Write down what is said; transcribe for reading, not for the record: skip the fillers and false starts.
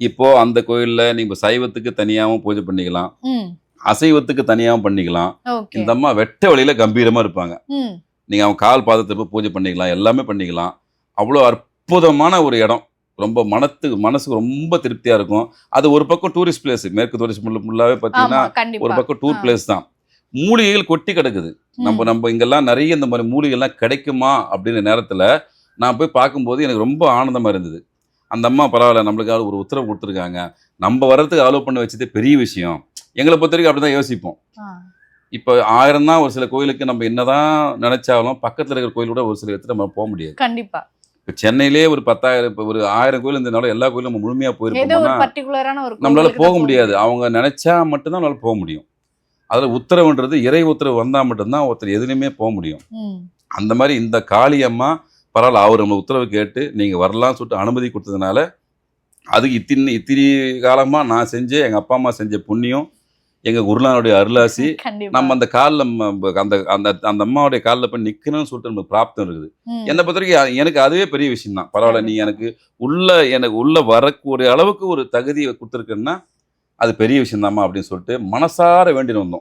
இப்போ அந்த கோயில்ல நீங்க சைவத்துக்கு தனியாவும் பூஜை பண்ணிக்கலாம். ம். அசைவத்துக்கு தனியாவும் பண்ணிக்கலாம். ஓகே. இந்த அம்மா வெட்ட வழியில கம்பீரமா இருப்பாங்க. ம். நீங்க அவங்க கால் பாதத்துல போய் பூஜை பண்ணிக்கலாம். எல்லாமே பண்ணிக்கலாம். அவ்வளோ அற்புதமான ஒரு இடம். ரொம்ப மனசுக்கு ரொம்ப திருப்தியா இருக்கும். அது ஒரு பக்கம் டூரிஸ்ட் பிளேஸ். மேற்கு தொடர்ச்சி மலை ஃபுல்லாவே பார்த்தீங்கன்னா, ஆமா, ஒரு கண்டிப்பா. பக்கம் டூர் பிளேஸ் தான். மூலிகைகள் கொட்டி கிடக்குது. ம். நம்ம இங்கெல்லாம் நெறைய இந்த மாரி மூலிகைலாம் கிடைக்குமா? அப்படின்ற நேரத்துல, நான் போய் பார்க்கும்போது எனக்கு ரொம்ப ஆனந்தமா இருந்தது. அந்த அம்மா பரவால்ல நம்மளுக்காக ஒரு உத்தரவு குடுத்துருக்காங்க. நம்ம வர்றதுக்கு அலோவ் பண்ண வச்சதே பெரிய விஷயம். எங்கள பொறுத்தவரைக்கும் அப்படிதான் யோசிப்போம். ஆ. இப்ப 1000 தான் ஒரு சில கோயிலுக்கு நம்ம என்னதான் நெனச்சாலும், பக்கத்துல இருக்கிற கோயில் கூட ஒரு சில இடத்துல நம்ம போ முடியாது. கண்டிப்பா. இப்ப சென்னையிலேயே ஒரு 10,000 இப்ப ஒரு 1000 கோயில் இருந்ததுனால எல்லா கோயிலும் நம்ம முழுமையா ஏதோ ஒரு போயிருப்போம்னா, பர்ட்டிகுலரான ஒரு நம்மளால கோவிலுக்கு போக தான் முடியாது. அவங்க நெனச்சா மட்டும் தான் நம்மளால போ முடியும். அதுல உத்தரவுன்றது இறை உத்தரவு வந்தா மட்டும் தான் ஒருத்தர் எதுலயுமே போ முடியும். ம். அந்த மாரி இந்த காளி அம்மா பரவால்ல அவரு நம்ம உத்தரவு கேட்டு நீங்க வரலாம்னு சொல்லிட்டு அனுமதி குடுத்ததுனால, அதுக்கு இத்தினி காலமா நான் செஞ்ச எங்க அப்பா, அம்மா செஞ்ச புண்ணியம், எங்க குருநாதருடைய அருளாசி, கண்டிப்பா. நம்ம அந்த கால்ல அந்த அந்த அந்த அம்மாவுடைய கால்ல போய் நிக்கணும்னு சொல்லிட்டு நமக்கு பிராப்தம் இருக்குது. ம். என்ன பொறுத்தவரைக்கும் எனக்கு அதுவே பெரிய விஷயம் தான். பரவால்ல நீ கண்டிப்பா. எனக்கு உள்ள வரக்கூடிய அளவுக்கு ஒரு தகுதிய குடுத்துருக்கன்னா, அது பெரிய விஷயம் தான்மா அப்படின்னு சொல்லிட்டு மனசார வேண்டின்னு வந்தோம்.